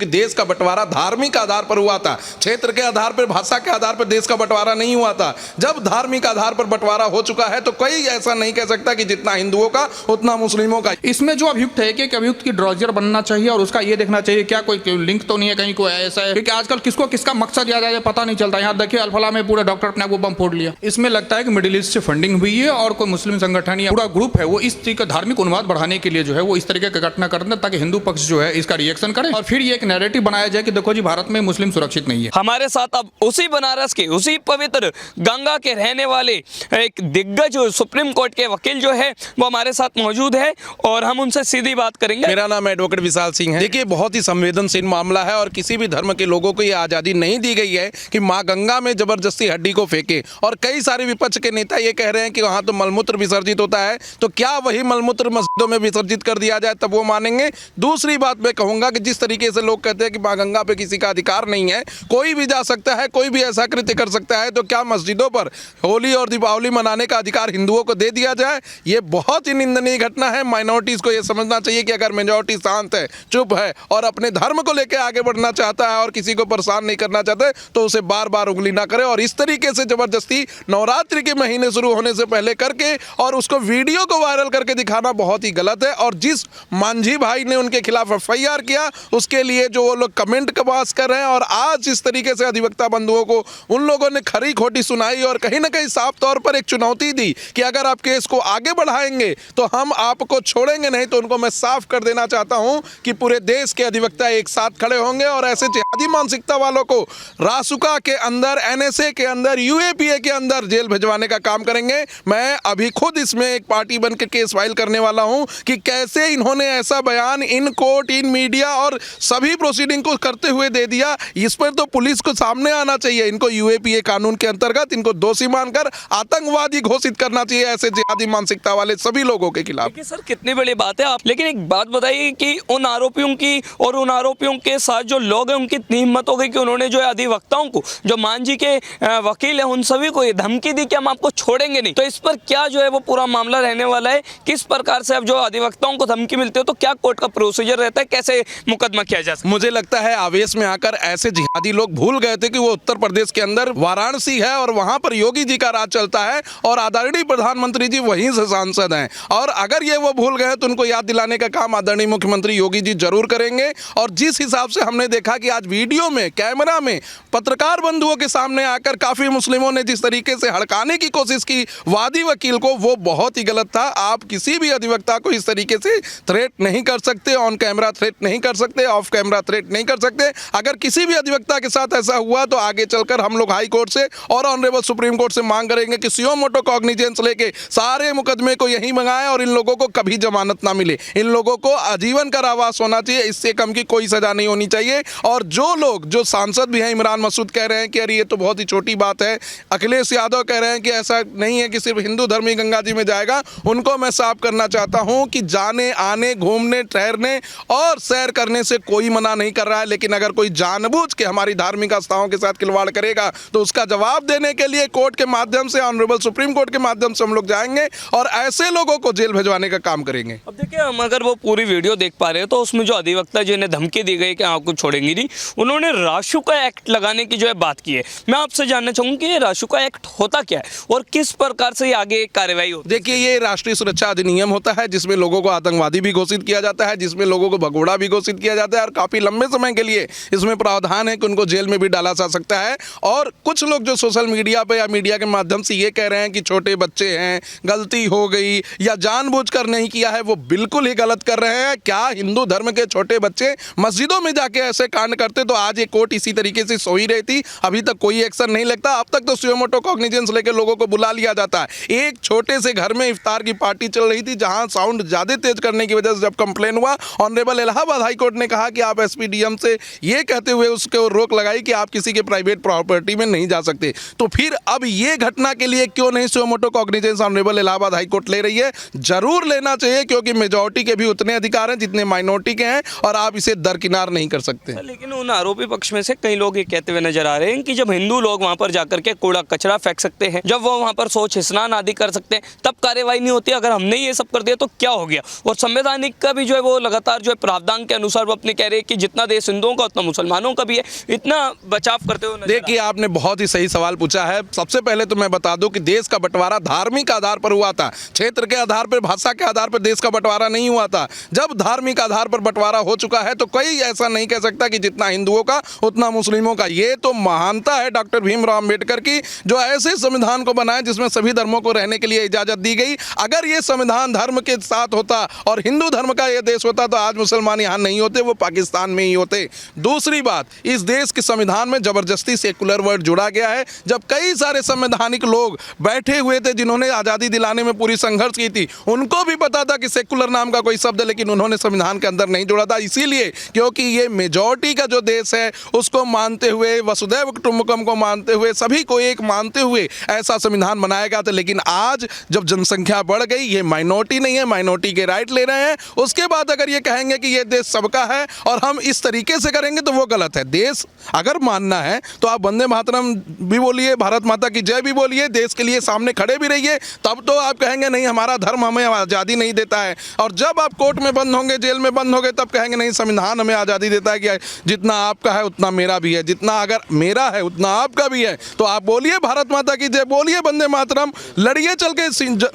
कि देश का बंटवारा धार्मिक आधार पर हुआ था, क्षेत्र के आधार पर, भाषा के आधार पर देश का बंटवारा नहीं हुआ था। जब धार्मिक आधार पर बंटवारा हो चुका है तो कोई ऐसा नहीं कह सकता कि जितना हिंदुओं का उतना मुस्लिमों का। इसमें जो अभियुक्त है कि अभियुक्त की ड्रॉजर बनना चाहिए और उसका ये देखना चाहिए क्या कोई लिंक तो नहीं है कहीं कोई ऐसा है, क्योंकि आजकल किसको किसका मकसद याद है पता नहीं चलता। यहाँ देखिए अल्फला में पूरा डॉक्टर अपने आप को बम फोड़ लिया। इसमें लगता है कि मिडिल ईस्ट से फंडिंग हुई है और कोई मुस्लिम संगठन या पूरा ग्रुप है वो इस चीज का धार्मिक उन्माद बढ़ाने के लिए जो है वो इस तरीके का घटना करते हैं ताकि हिंदू पक्ष जो है इसका रिएक्शन करे और फिर ये एक नैरेटिव बनाया जाए कि देखो जी भारत में मुस्लिम सुरक्षित नहीं है। हमारे साथ अब उसी बनारस के उसी पवित्र गंगा के रहने वाले एक दिग्गज सुप्रीम कोर्ट के वकील जो है वो हमारे साथ मौजूद है और हम उनसे सीधी बात करेंगे। मेरा नाम एडवोकेट विशाल सिंह है। देखिए बहुत ही संवेदनशील मामला है और किसी भी धर्म के लोगों को ये आजादी नहीं दी गई है कि माँ गंगा में जबरदस्ती हड्डी को फेंके। और कई सारे विपक्ष के नेता ये कह रहे हैं कि वहां तो मलमूत्र विसर्जित होता है, तो क्या वही मलमूत्र मस्जिदों में विसर्जित कर दिया जाए तब वो मानेंगे। दूसरी बात मैं कहूंगा कि जिस तरीके से लोग कहते हैं कि माँ गंगा पे किसी का अधिकार नहीं है, कोई भी जा सकता है, कोई भी ऐसा कृत्य कर सकता है, तो क्या मस्जिदों पर होली और दीपावली मनाने का अधिकार हिंदुओं को दे दिया जाए। ये बहुत ही निंदनीय घटना है। माइनॉरिटीज को ये समझना चाहिए कि अगर मेजॉरिटी शांत है, चुप है और अपने धर्म को लेकर आगे बढ़ना चाहता है और किसी को परेशान नहीं करना चाहते तो उसे बार बार उंगली ना करे। और इस तरीके से जबरदस्ती नवरात्रि के महीने शुरू होने से पहले करके और उसको वीडियो को वायरल करके दिखाना बहुत ही गलत है। और जिस मांझी भाई ने उनके खिलाफ एफआईआर किया उसके लिए जो वो लोग कमेंट का पास कर रहे हैं और आज इस तरीके से अधिवक्ता बंधुओं को उन लोगों ने खरी खोटी सुनाई और कहीं ना कहीं साफ तौर पर एक चुनौती दी कि अगर आप केस को आगे बढ़ाएंगे तो हम आपको छोड़ेंगे नहीं। तो उनको मैं साफ कर देना चाहता हूं कि पूरे देश के अधिवक्ता एक साथ खड़े होंगे और ऐसे जिहादी मानसिकता वालों को रासुका के अंदर, एनएसए के अंदर, यूएपीए के अंदर जेल भिजवाने का काम करेंगे। मैं अभी खुद इसमें एक पार्टी बन के केस फाइल करने वाला हूं कि कैसे इन्होंने ऐसा बयान इन कोर्ट, इन मीडिया और सभी प्रोसीडिंग को करते हुए दे दिया। इस पर तो पुलिस को सामने आना चाहिए। इनको यूएपीए कानून के अंतर्गत इनको दोषी मानकर आतंकवादी घोषित करना चाहिए ऐसे जिहादी मानसिकता वाले सभी लोगों के खिलाफ। सर कितनी बड़ी बात है आप, लेकिन एक बात बताइए कि उन आरोपियों की और उन आरोपियों के साथ जो लोग हैं उनकी इतनी हिम्मत हो गई कि उन्होंने जो है अधिवक्ताओं को, जो मांझी के वकील हैं, उन सभी को ये धमकी दी कि हम आपको छोड़ेंगे नहीं। तो इस पर क्या जो है वो पूरा मामला रहने वाला है, किस प्रकार से अब जो अधिवक्ताओं को धमकी मिलती है तो क्या कोर्ट का प्रोसीजर रहता है, कैसे मुकदमा किया जा सकता है? मुझे लगता है आवेश में आकर ऐसे जिहादी लोग भूल गए थे कि वो उत्तर प्रदेश के अंदर वाराणसी है और वहां पर योगी जी का राज चलता है और आदरणीय प्रधानमंत्री जी वहीं से सांसद हैं। और अगर ये वो भूल गए तो उनको याद दिलाने का काम आदरणीय मुख्यमंत्री योगी जी जरूर करेंगे। और जिस हिसाब से हमने देखा कि आज वीडियो में, कैमरा में पत्रकार बंधुओं के सामने आकर काफी मुस्लिमों ने जिस तरीके से हड़काने की कोशिश की वादी वकील को, वो बहुत ही गलत था। आप किसी भी अधिवक्ता को इस तरीके से थ्रेट नहीं कर सकते, ऑन कैमरा थ्रेट नहीं कर सकते, ऑफ कैमरा थ्रेट नहीं कर सकते। अगर किसी भी अधिवक्ता के साथ ऐसा हुआ तो आगे चलकर हम लोग हाई कोर्ट से और ऑनरेबल सुप्रीम कोर्ट से मांग करेंगे कि सुओ मोटो कॉग्निजेंस लेके सारे मुकदमे को यहीं मंगाएं और इन लोगों को कभी जमानत ना मिले। इन लोगों को आजीवन कारावास होना चाहिए, इससे कम की कोई सजा नहीं होनी चाहिए। और जो लोग, जो सांसद भी हैं, इमरान मसूद कह रहे हैं कि अरे ये तो बहुत ही छोटी बात है, अखिलेश यादव कह रहे हैं कि ऐसा नहीं है कि सिर्फ हिंदू धर्म ही गंगा जी में जाएगा, उनको मैं साफ करना चाहता हूं कि जाने आने, घूमने, ठहरने और सैर करने से कोई मना नहीं कर रहा है। लेकिन अगर कोई जानबूझ के हमारी धार्मिक आस्थाओं के साथ खिलवाड़ करेगा तो उसका जवाब देने के लिए कोर्ट के माध्यम से, ऑनरेबल सुप्रीम कोर्ट के माध्यम से हम लोग जाएंगे और ऐसे लोगों को जेल भिजवाने का काम करेंगे। अब देखिए हम अगर वो पूरी वीडियो देख पा रहे हैं तो उसमें जो अधिवक्ता जिन्हें धमकी दी गई कि आपको छोड़ेंगे नहीं, उन्होंने रासुका एक्ट लगाने की जो है बात की है। मैं आपसे जानना चाहूंगा कि ये रासुका एक्ट होता क्या है और किस प्रकार से आगे कार्रवाई होती है? देखिए ये राष्ट्रीय सुरक्षा अधिनियम होता है जिसमें लोगों को आतंकवादी भी घोषित किया जाता है, जिसमें लोगों को भगोड़ा भी घोषित किया जाता है और काफी लंबे समय के लिए इसमें प्रावधान है कि उनको जेल में भी डाला जा सकता है। और कुछ लोग जो सोशल मीडिया पे या मीडिया के माध्यम से ये कह रहे हैं कि छोटे बच्चे हैं, गलती हो गई या जानबूझकर नहीं किया है, वो बिल्कुल ही गलत कर रहे हैं। क्या हिंदू धर्म के छोटे बच्चे मस्जिदों में जाके ऐसे कांड करते तो आज ये कोर्ट इसी तरीके से सो ही रही थी, अभी तक कोई एक्शन नहीं लगता। अब तक तो सुओ मोटो कॉग्निजेंस लेके लोगों को बुला लिया जाता है। एक छोटे से घर में इफ्तार की पार्टी चल रही थी जहां साउंड ज्यादा तेज करने की वजह से जब कंप्लेन हुआ, ऑनरेबल इलाहाबाद हाई कोर्ट ने कहा कि आप एसपीडीएम से ये कहते हुए उसको रोक लगाई कि आप किसी के प्राइवेट प्रॉपर्टी में नहीं जा सकते। तो फिर अब ये घटना के लिए क्यों नहीं suo motu cognizance honourable Allahabad high court ले रही है? जरूर लेना चाहिए क्योंकि मेजॉरिटी के भी उतने अधिकार हैं जितने माइनॉरिटी के हैं और आप इसे दरकिनार नहीं कर सकते। लेकिन उन आरोपी पक्ष में से कई लोग ये कहते हुए नजर आ रहे हैं कि जब हिंदू लोग वहां पर जाकर के कूड़ा कचरा फेंक सकते हैं, जब वो वहां पर शौच स्नान आदि कर सकते हैं, तब कार्रवाई नहीं होती। अगर हमने ये सब कर दिया तो क्या हो गया? और संवैधानिक का भी जो है वो लगातार जो है प्रावधान के अनुसार वो अपने कह रहे हैं कि जितना देश हिंदुओं का उतना मुसलमानों का भी है, इतना बचाव करते हुए नजर देखिए, आपने बहुत ही सही सवाल पूछा है। सबसे पहले तो मैं बता दूं कि देश का बंटवारा धार्मिक आधार पर हुआ था, क्षेत्र के आधार पर, भाषा के आधार पर देश का बंटवारा नहीं हुआ था। जब धार्मिक आधार पर बंटवारा हो चुका है तो कोई ऐसा नहीं कह सकता कि जितना हिंदुओं का उतना मुस्लिमों का। ये तो महानता है डॉक्टर भीमराव अंबेडकर की, जो ऐसे संविधान को बनाए जिसमें सभी धर्मों को रहने के लिए इजाजत दी गई। अगर ये संविधान धर्म के साथ होता और हिंदू धर्म का ये देश होता तो आज मुसलमान यहाँ नहीं होते, वो पाकिस्तान में ही होते। दूसरी बात, इस देश के संविधान में जबरदस्ती सेकुलर वर्ड जुड़ा गया है। जब कई सारे संवैधानिक लोग बैठे हुए थे जिन्होंने आज़ादी दिलाने में पूरी संघर्ष की थी, उनको भी पता था कि सेकुलर नाम का कोई शब्द है, लेकिन उन्होंने संविधान के अंदर नहीं जोड़ा था। इसीलिए क्योंकि ये मेजॉरिटी का जो देश है उसको मानते हुए, वसुदैव कुटुंबकम को मानते हुए, सभी को एक मानते हुए ऐसा संविधान बनाया गया था। लेकिन आज जब जनसंख्या बढ़ गई, ये माइनॉरिटी नहीं है, माइनॉरिटी के राइट ले रहे हैं। उसके बाद अगर ये कहेंगे कि ये देश सबका है और हम इस तरीके से करेंगे तो वो गलत है। देश अगर मानना है तो आप वंदे मातरम भी बोलिए, भारत माता की जय भी बोलिए, देश के लिए सामने खड़े भी रहिए, तब तो आप कहेंगे नहीं हमारा धर्म हमें आज़ादी नहीं देता है। और जब आप कोर्ट में बंद होंगे, जेल में बंद होंगे, तब कहेंगे नहीं संविधान हमें आज़ादी देता है कि जितना आपका है उतना मेरा भी है, जितना अगर मेरा है उतना आपका भी है। तो आप बोलिए भारत माता की जय, बोलिए वंदे मातरम, लड़िए चल के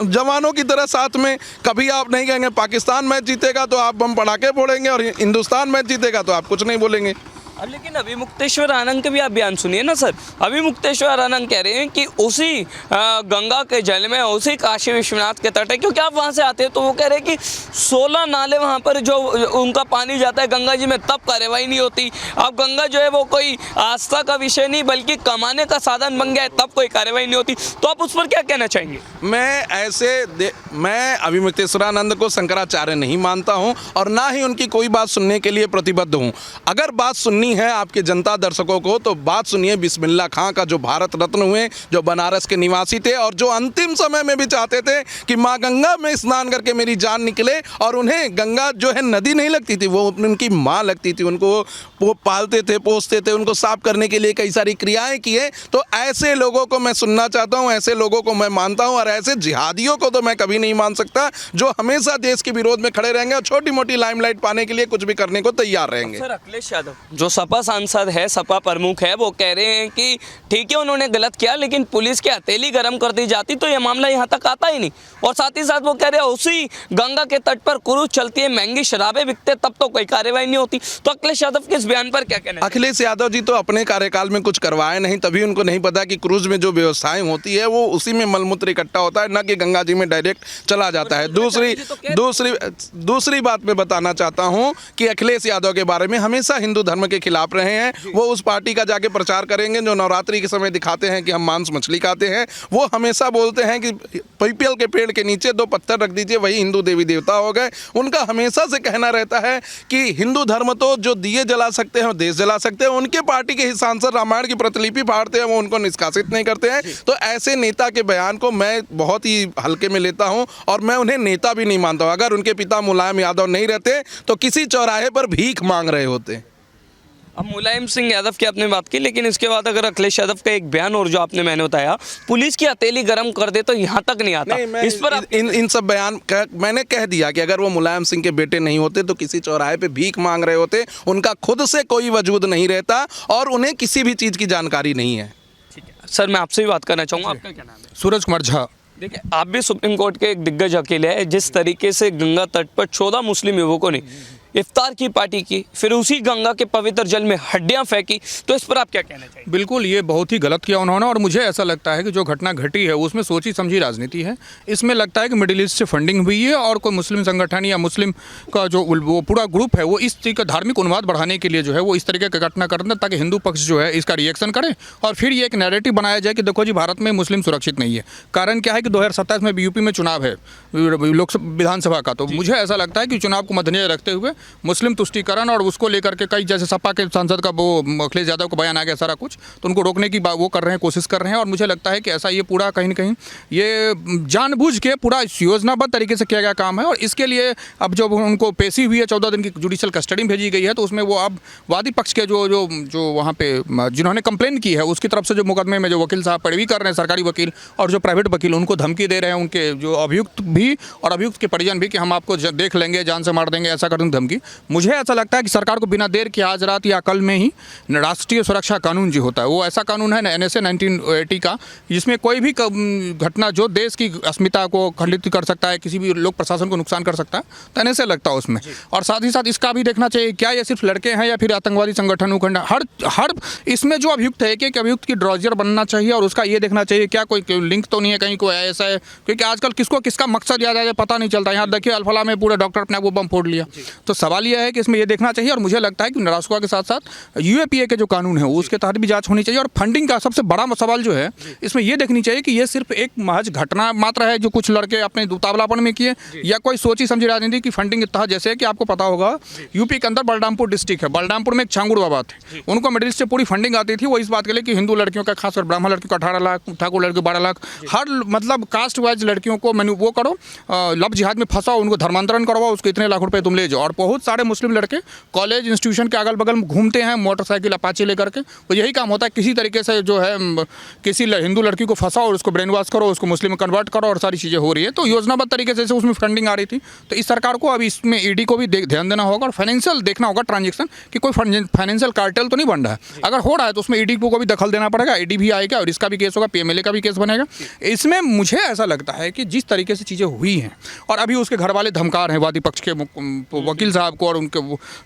जवानों की तरह साथ में। कभी आप नहीं कहेंगे पाकिस्तान मैच जीतेगा तो आप बम पटाखे फोड़ेंगे और हिंदुस्तान मैच जीतेगा तो आप कुछ नहीं बोलेंगे। लेकिन अभी मुक्तेश्वर आनंद के भी आप बयान सुनिए ना सर। अभी मुक्तेश्वर आनंद कह रहे हैं कि उसी गंगा के जल में, उसी काशी विश्वनाथ के तट है, क्योंकि आप वहाँ से आते हैं तो वो कह रहे हैं कि 16 नाले वहाँ पर जो उनका पानी जाता है गंगा जी में, तब कार्रवाई नहीं होती। अब गंगा जो है वो कोई आस्था का विषय नहीं बल्कि कमाने का साधन बन गया है, तब कोई कार्रवाई नहीं होती। तो आप उस पर क्या कहना चाहेंगे? मैं अभी मुक्तेश्वरानंद को शंकराचार्य नहीं मानता हूँ और ना ही उनकी कोई बात सुनने के लिए प्रतिबद्ध हूँ। अगर बात सुननी है आपके जनता दर्शकों को तो बात सुनिए बिस्मिल्लाह खां का, जो भारत रत्न हुए, जो बनारस के निवासी थे और जो अंतिम समय में भी चाहते थे कि माँ गंगा में स्नान करके मेरी जान निकले। और उन्हें गंगा जो है नदी नहीं लगती थी, वो उनकी माँ लगती थी। उनको वो पालते थे, पोसते थे, उनको साफ करने के लिए कई सारी क्रियाएं किए। तो ऐसे लोगों को मैं सुनना चाहता हूँ, ऐसे लोगों को मैं मानता हूँ। और ऐसे जिहादियों को तो मैं कभी नहीं मान सकता जो हमेशा देश के विरोध में खड़े रहेंगे और छोटी मोटी लाइमलाइट पाने के लिए कुछ भी करने को तैयार रहेंगे। सर, अखिलेश यादव जो सपा सांसद है, सपा प्रमुख है, वो कह रहे हैं कि ठीक है उन्होंने गलत किया, लेकिन पुलिस की हथेली गर्म कर दी जाती तो ये मामला यहाँ तक आता ही नहीं। और साथ ही साथ वो कह रहे हैं उसी गंगा के तट पर क्रूज चलती है, महंगी शराबें बिकते, तब तो कोई कार्रवाई नहीं होती। तो अखिलेश यादव के इस बयान पर क्या कहना है? अखिलेश यादव जी तो अपने कार्यकाल में कुछ करवाए नहीं, तभी उनको नहीं पता कि क्रूज में जो व्यवस्थाएं होती है वो उसी में मलमूत्र इकट्ठा होता है, न कि गंगा जी में डायरेक्ट चला जाता है। दूसरी बात मैं बताना चाहता हूं कि अखिलेश यादव के बारे में हमेशा हिंदू धर्म के खिलाफ रहे हैं। वो उस पार्टी का जाके प्रचार करेंगे जो नवरात्रि के समय दिखाते हैं कि हम मांस मछली खाते हैं। वो हमेशा बोलते हैं कि पीपल के पेड़ के नीचे 2 पत्थर रख दीजिए, वही हिंदू देवी देवता हो गए। उनका हमेशा से कहना रहता है कि हिंदू धर्म तो जो दिए जला सकते हैं, देश जला सकते हैं। उनके पार्टी के ही सांसद रामायण की प्रतिलिपि फाड़ते हैं, वो उनको निष्कासित नहीं करते हैं। तो ऐसे नेता के बयान को मैं बहुत ही हल्के में लेता हूं और मैं उन्हें नेता भी नहीं मानता हूं। अगर उनके पिता मुलायम यादव नहीं रहते तो किसी चौराहे पर भीख मांग रहे होते। अब मुलायम सिंह यादव की आपने बात की, लेकिन इसके बाद अगर अखिलेश यादव का एक बयान और जो आपने मैंने बताया, पुलिस की हथेली गर्म कर दे तो यहाँ तक नहीं आता। नहीं, इस पर इन सब बयान मैंने कह दिया कि अगर वो मुलायम सिंह के बेटे नहीं होते तो किसी चौराहे पे भीख मांग रहे होते। उनका खुद से कोई वजूद नहीं रहता और उन्हें किसी भी चीज़ की जानकारी नहीं है। ठीक है सर, मैं आपसे भी बात करना चाहूँगा, आपका क्या नाम है? सूरज कुमार झा। देखिए, आप भी सुप्रीम कोर्ट के एक दिग्गज वकील है। जिस तरीके से गंगा तट पर 14 मुस्लिम युवकों ने इफ्तार की पार्टी की, फिर उसी गंगा के पवित्र जल में हड्डियां फेंकी, तो इस पर आप क्या कहना चाहिए? बिल्कुल, ये बहुत ही गलत किया उन्होंने। और मुझे ऐसा लगता है कि जो घटना घटी है उसमें सोची समझी राजनीति है। इसमें लगता है कि मिडिल ईस्ट से फंडिंग हुई है और कोई मुस्लिम संगठन या मुस्लिम का जो वो पूरा ग्रुप है वो इस तरीके का धार्मिक उन्माद बढ़ाने के लिए जो है वो इस तरीके की घटना करते हैं ताकि हिंदू पक्ष जो है इसका रिएक्शन करे और फिर ये एक नैरेटिव बनाया जाए कि देखो जी भारत में मुस्लिम सुरक्षित नहीं है। कारण क्या है कि 2027 में यूपी में चुनाव है लोकसभा विधानसभा का। तो मुझे ऐसा लगता है कि चुनाव को मद्देनजर रखते हुए मुस्लिम तुष्टिकरण और उसको लेकर के कई जैसे सपा के सांसद का वो अखिलेश यादव को बयान आ गया सारा कुछ, तो उनको रोकने की वो कर रहे हैं, कोशिश कर रहे हैं। और मुझे लगता है कि ऐसा ये पूरा कहीं ना कहीं ये जानबूझ के पूरा योजनाबद्ध तरीके से किया गया काम है। और इसके लिए अब जब उनको पेशी हुई है 14 दिन की जुडिशियल कस्टडी में भेजी गई है, तो उसमें वो अब वादी पक्ष के जो वहाँ पे जिन्होंने कंप्लेन की है उसकी तरफ से जो मुकदमे में जो वकील साहब पैरवी कर रहे हैं, सरकारी वकील और जो प्राइवेट वकील, उनको धमकी दे रहे हैं, उनके जो अभियुक्त भी और अभियुक्त के परिजन भी कि हम आपको देख लेंगे, जान से मार देंगे, ऐसा कर देंगे, धमकी। मुझे ऐसा लगता है कि सरकार को बिना देर के आज रात या कल में ही राष्ट्रीय सुरक्षा कानून जो होता है वो ऐसा कानून है NSA 1980 का, जिसमें कोई भी घटना जो देश की अस्मिता को खंडित कर सकता है, किसी भी लोक प्रशासन को नुकसान कर सकता है, तो NSA लगता है उसमें। और साथ ही साथ इसका भी देखना चाहिए क्या ये सिर्फ लड़के हैं या फिर आतंकवादी संगठन उखंड, हर इसमें जो अभियुक्त है एक अभियुक्त की ड्रॉजर बनना चाहिए और उसका ये देखना चाहिए क्या कोई लिंक तो नहीं है कहीं कोई ऐसा है, क्योंकि आजकल किसको किसका मकसद याद आ जाए पता नहीं चलता। यहाँ देखिए अल्फला में पूरे डॉक्टर अपने वो बम फोड़ लिया। तो सवाल यह है कि इसमें ये देखना चाहिए और मुझे लगता है कि रासुका के साथ साथ UAPA के जो कानून है उसके तहत भी जांच होनी चाहिए। और फंडिंग का सबसे बड़ा सवाल जो है इसमें ये देखनी चाहिए कि ये सिर्फ एक महज घटना मात्र है जो कुछ लड़के अपने उतावलापन में किए, या कोई सोची समझी राजनीति की फंडिंग के तहत। जैसे कि आपको पता होगा यूपी के अंदर बलरामपुर डिस्ट्रिक्ट है, बलरामपुर में एक छांगुड़ बाबा थे, उनको मिडिल ईस्ट से पूरी फंडिंग आती थी। वो इस बात के लिए कि हिंदू लड़कियों का, खासकर ब्राह्मण लड़कियों को 18 लाख, ठाकुर लड़कियों को 12 लाख, हर मतलब कास्ट वाइज लड़कियों को मैंने वो करो, लव जिहाद में फंसाओ, उनको धर्मांतरण करवाओ, उसको इतने लाख रुपए तुम ले जाओ। और बहुत सारे मुस्लिम लड़के कॉलेज इंस्टीट्यूशन के अगल बगल घूमते हैं मोटरसाइकिल अपाचे लेकर के। तो यही काम होता है, किसी तरीके से जो है किसी हिंदू लड़की को फंसाओ और उसको ब्रेन वॉश करो, उसको मुस्लिम में कन्वर्ट करो और सारी चीज़ें हो रही है। तो योजनाबद्ध तरीके से उसमें फंडिंग आ रही थी। तो इस सरकार को अब इसमें ED को भी ध्यान देना होगा और फाइनेंशियल देखना होगा ट्रांजेक्शन कि कोई फाइनेंशियल कार्टेल तो नहीं बन रहा है। अगर हो रहा है तो उसमें ED को भी दखल देना पड़ेगा, ED भी आएगा और इसका भी केस होगा, PMLA का भी केस बनेगा। इसमें मुझे ऐसा लगता है कि जिस तरीके से चीज़ें हुई हैं और अभी उसके घर वाले धमका रहे हैं वादी पक्ष के वकील साहब को और उनके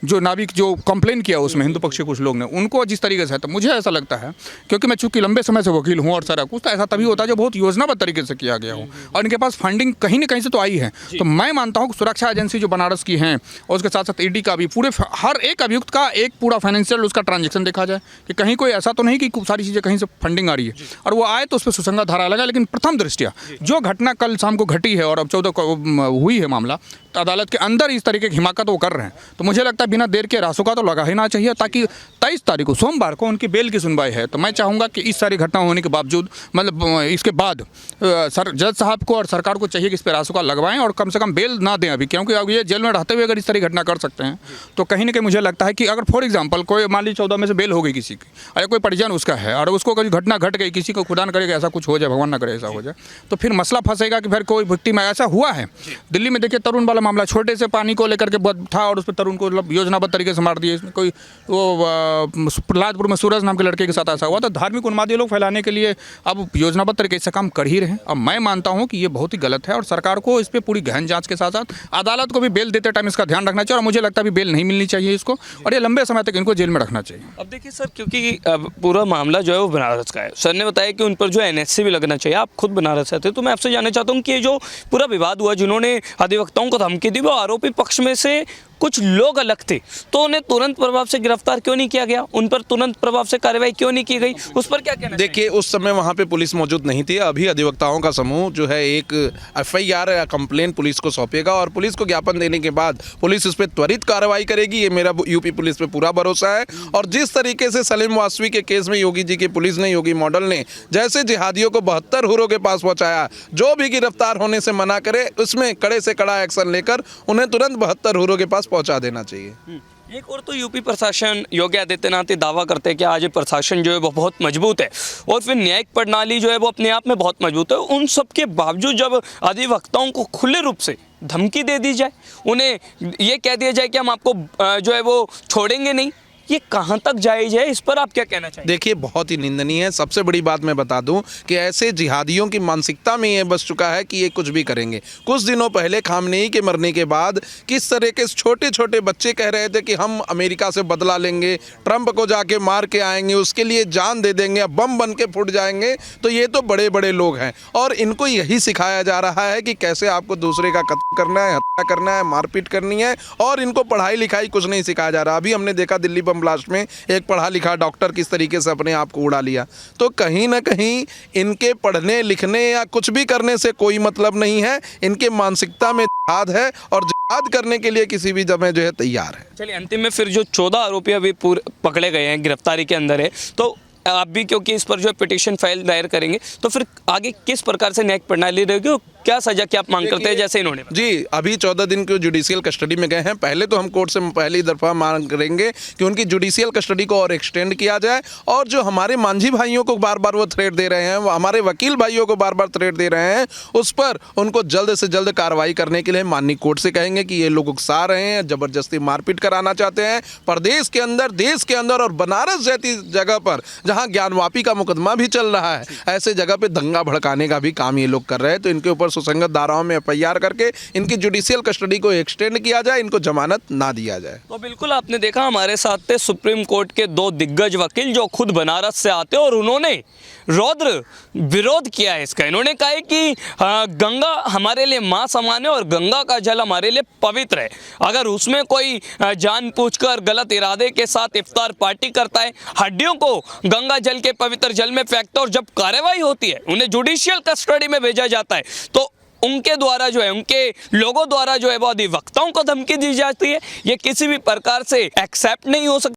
जो नाविक जो कंप्लेन किया उसमें हिंदू पक्ष के कुछ लोग ने उनको जिस तरीके से है, तो मुझे ऐसा लगता है क्योंकि मैं चूंकि लंबे समय से वकील हूँ और सारा कुछ, तो ऐसा तभी होता है जो बहुत योजनाबद्ध तरीके से किया गया हो और इनके पास फंडिंग कहीं ना कहीं से तो आई है। तो मैं मानता हूँ कि सुरक्षा एजेंसी जो बनारस की हैं और उसके साथ साथ ED का भी पूरे हर एक अभियुक्त का एक पूरा फाइनेंशियल उसका ट्रांजेक्शन देखा जाए कि कहीं कोई ऐसा तो नहीं कि सारी चीज़ें कहीं से फंडिंग आ रही है और वो आए तो उस पर सुसंगत धारा लगा। लेकिन प्रथम दृष्टिया जो घटना कल शाम को घटी है और अब 14 को हुई है मामला, तो अदालत के अंदर इस तरीके की हिमाकत वो कर रहे हैं, तो मुझे लगता है बिना देर के रासुका तो लगा ही ना चाहिए, ताकि 23 तारीख को सोमवार को उनकी बेल की सुनवाई है। तो मैं चाहूँगा कि इस सारी घटना होने के बावजूद मतलब इसके बाद जज साहब को और सरकार को चाहिए कि इस पर रासुका लगवाएं और कम से कम बेल ना दें अभी, क्योंकि अब ये जेल में रहते हुए अगर इस तरह घटना कर सकते हैं तो कहीं ना कहीं मुझे लगता है कि अगर फॉर एग्जाम्पल कोई मान लीजिए 14 में से बेल हो गई किसी की और कोई परिजन उसका है और उसको कोई घटना घट गई, किसी को खुदा न करेगा ऐसा कुछ हो जाए, भगवान ना करे ऐसा हो जाए, तो फिर मसला फंसेगा कि फिर कोई विक्टिम ऐसा हुआ है। दिल्ली में देखिए तरुण वाला मामला, छोटे से पानी को लेकर के था और उस पर तरुण को योजनाबद्ध तरीके से मार दिए। इसमें कोई वो प्रहलादपुर में सूरज नाम के लड़के के साथ ऐसा हुआ। तो धार्मिक उन्मादी लोग फैलाने के लिए अब योजनाबद्ध तरीके से काम कर ही रहे हैं। अब मैं मानता हूं कि ये बहुत ही गलत है और सरकार को इस पर पूरी गहन जांच के साथ साथ अदालत को भी बेल देते टाइम इसका ध्यान रखना चाहिए और मुझे लगता है बेल नहीं मिलनी चाहिए इसको और ये लंबे समय तक इनको जेल में रखना चाहिए। अब देखिए सर, क्योंकि पूरा मामला जो है वो बनारस का है, सर ने बताया कि उन पर जो NSA भी लगना चाहिए। आप खुद बनारस रहते, तो मैं आपसे जानना चाहता हूँ कि ये जो पूरा विवाद हुआ, जिन्होंने अधिवक्ताओं को धमकी दी, वो आरोपी पक्ष में से कुछ लोग अलग थे, तो उन्हें तुरंत प्रभाव से गिरफ्तार क्यों नहीं किया गया? उन पर तुरंत प्रभाव से कार्रवाई क्यों नहीं की गई? उस पर क्या कहना? देखिए, उस समय वहां पे पुलिस मौजूद नहीं थी। अभी अधिवक्ताओं का समूह जो है एक FIR या कंप्लेन पुलिस को सौंपेगा और पुलिस को ज्ञापन देने के बाद पुलिस उस पर त्वरित कार्रवाई करेगी। ये मेरा यूपी पुलिस पे पूरा भरोसा है। और जिस तरीके से सलीम वासवी के केस में योगी जी की पुलिस ने, योगी मॉडल ने जैसे जिहादियों को 72 हुरों के पास पहुंचाया, जो भी गिरफ्तार होने से मना करे उसमें कड़े से कड़ा एक्शन लेकर उन्हें तुरंत 72 हुरों के पास पहुंचा देना चाहिए। एक और तो यूपी प्रशासन, योगी आदित्यनाथ दावा करते हैं कि आज प्रशासन जो है वो बहुत मजबूत है और फिर न्यायिक प्रणाली जो है वो अपने आप में बहुत मजबूत है। उन सब के बावजूद जब अधिवक्ताओं को खुले रूप से धमकी दे दी जाए, उन्हें ये कह दिया जाए कि हम आपको जो है वो छोड़ेंगे नहीं, ये कहाँ तक जायज़ है? इस पर आप क्या कहना चाहिए? देखिए, बहुत ही निंदनीय है। सबसे बड़ी बात मैं बता दूं कि ऐसे जिहादियों की मानसिकता में ये बस चुका है कि ये कुछ भी करेंगे। कुछ दिनों पहले खामनेई के मरने के बाद किस तरह के छोटे छोटे बच्चे कह रहे थे कि हम अमेरिका से बदला लेंगे, ट्रंप को जाके मार के आएंगे, उसके लिए जान दे देंगे, बम बन के फूट जाएंगे। तो ये तो बड़े बड़े लोग हैं और इनको यही सिखाया जा रहा है कि कैसे आपको दूसरे का कत्ल करना है, हत्या करना है, मारपीट करनी है और इनको पढ़ाई लिखाई कुछ नहीं सिखाया जा रहा। अभी हमने देखा दिल्ली बम ब्लास्ट में एक पढ़ा लिखा डॉक्टर किस तरीके से अपने आप को उड़ा लिया। तो कहीं ना कहीं इनके पढ़ने लिखने या कुछ भी करने से कोई मतलब नहीं है। इनके मानसिकता में जिहाद है और जिहाद करने के लिए किसी भी जगह जो है तैयार है। चलिए, अंतिम में फिर जो 14 आरोपी अभी पकड़े गए हैं, गिरफ्तारी के अंदर है, तो आप भी क्योंकि इस पर जो पिटीशन फाइल दायर करेंगे, तो फिर आगे किस प्रकार से न्यायिक प्रणाली रहेगी, क्या सजा क्या आप मांग करते हैं जैसे इन्होंने जी अभी 14 दिन के जुडिशियल कस्टडी में गए हैं। पहले तो हम कोर्ट से पहली दफा मांग करेंगे कि उनकी जुडिशियल कस्टडी को और एक्सटेंड किया जाए, और जो हमारे मांझी भाइयों को बार बार वो थ्रेट दे रहे हैं, वो हमारे वकील भाइयों को बार बार थ्रेट दे रहे हैं, उस पर उनको जल्द से जल्द कार्रवाई करने के लिए माननीय कोर्ट से कहेंगे कि ये लोग उकसा रहे हैं, जबरदस्ती मारपीट कराना चाहते हैं प्रदेश के अंदर, देश के अंदर, और बनारस जैसी जगह पर जहां ज्ञानवापी का मुकदमा भी चल रहा है, ऐसे जगह पे दंगा भड़काने का भी काम ये लोग कर रहे हैं। तो इनके ऊपर सुसंगत धाराओं में एफआईआर करके इनकी जुडिशियल कस्टडी को एक्सटेंड किया जाए, इनको जमानत ना दिया जाए। तो बिल्कुल आपने देखा हमारे साथ थे सुप्रीम कोर्ट के दो दिग्गज वकील जो खुद बनारस से आते हैं और उन्होंने रौद्र विरोध किया है इसका। इन्होंने कहा है कि गंगा हमारे लिए मां समान है और गंगा का जल हमारे लिए पवित्र है। अगर उसमें कोई जानबूझकर गलत इरादे के साथ इफ्तार पार्टी करता है, हड्डियों को गंगा जल के पवित्र जल में फेंकता है, और जब कार्रवाई होती है उन्हें जुडिशियल कस्टडी में भेजा जाता है, तो उनके द्वारा जो है, उनके लोगों द्वारा जो है वो अधिवक्ताओं को धमकी दी जाती है। ये किसी भी प्रकार से एक्सेप्ट नहीं हो सकता।